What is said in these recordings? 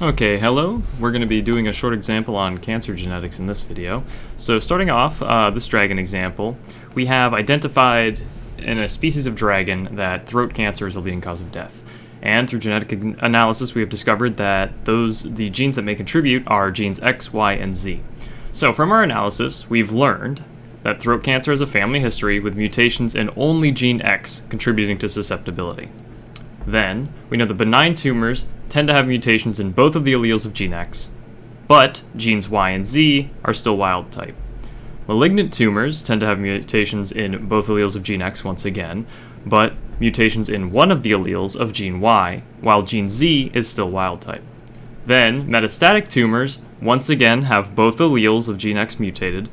Okay, hello. We're going to be doing a short example on cancer genetics in this video. So starting off, this dragon example, we have identified in a species of dragon that throat cancer is a leading cause of death. And through genetic analysis, we have discovered that the genes that may contribute are genes X, Y, and Z. So from our analysis, we've learned that throat cancer has a family history with mutations in only gene X contributing to susceptibility. Then, we know that benign tumors tend to have mutations in both of the alleles of gene X, but genes Y and Z are still wild type. Malignant tumors tend to have mutations in both alleles of gene X once again, but mutations in one of the alleles of gene Y, while gene Z is still wild type. Then, metastatic tumors once again have both alleles of gene X mutated,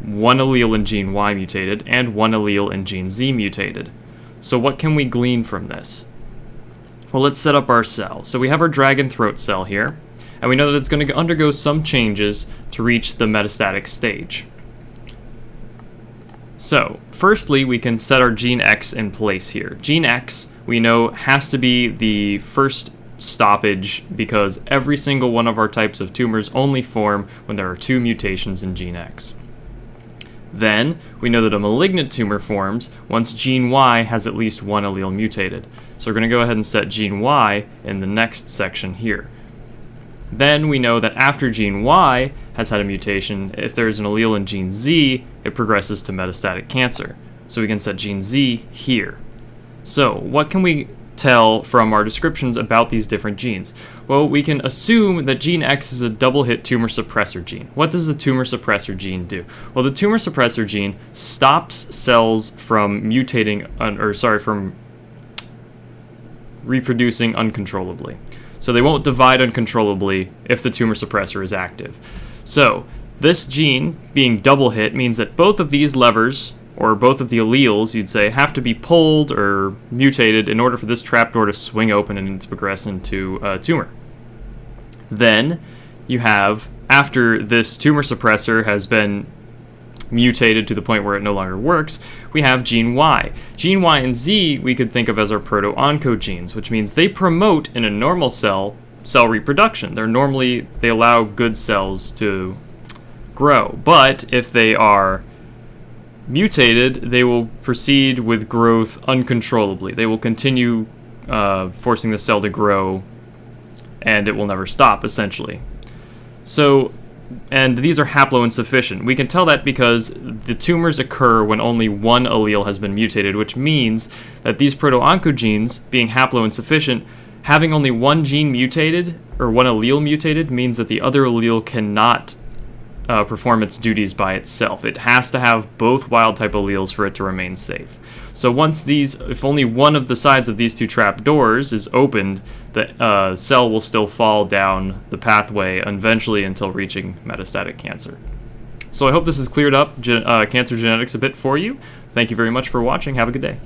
one allele in gene Y mutated, and one allele in gene Z mutated. So what can we glean from this? Well, let's set up our cell. So we have our dragon throat cell here, and we know that it's going to undergo some changes to reach the metastatic stage. So, firstly, we can set our gene X in place here. Gene X, we know, has to be the first stoppage because every single one of our types of tumors only form when there are two mutations in gene X. Then, we know that a malignant tumor forms once gene Y has at least one allele mutated. So we're going to go ahead and set gene Y in the next section here. Then we know that after gene Y has had a mutation, if there's an allele in gene Z, it progresses to metastatic cancer. So we can set gene Z here. So what can we tell from our descriptions about these different genes? Well, we can assume that gene X is a double-hit tumor suppressor gene. What does the tumor suppressor gene do? Well, the tumor suppressor gene stops cells from from reproducing uncontrollably. So they won't divide uncontrollably if the tumor suppressor is active. So this gene being double hit means that both of these levers, or both of the alleles, you'd say, have to be pulled or mutated in order for this trapdoor to swing open and to progress into a tumor. Then you have, after this tumor suppressor has been mutated to the point where it no longer works, we have gene Y. Gene Y and Z we could think of as our proto-oncogenes, which means they promote in a normal cell reproduction. They allow good cells to grow, but if they are mutated, they will proceed with growth uncontrollably. They will continue forcing the cell to grow, and it will never stop, essentially. And these are haploinsufficient. We can tell that because the tumors occur when only one allele has been mutated, which means that these proto-oncogenes, being haploinsufficient, having only one gene mutated, or one allele mutated, means that the other allele cannot perform its duties by itself. It has to have both wild-type alleles for it to remain safe. So if only one of the sides of these two trapdoors is opened, the cell will still fall down the pathway eventually until reaching metastatic cancer. So I hope this has cleared up cancer genetics a bit for you. Thank you very much for watching. Have a good day.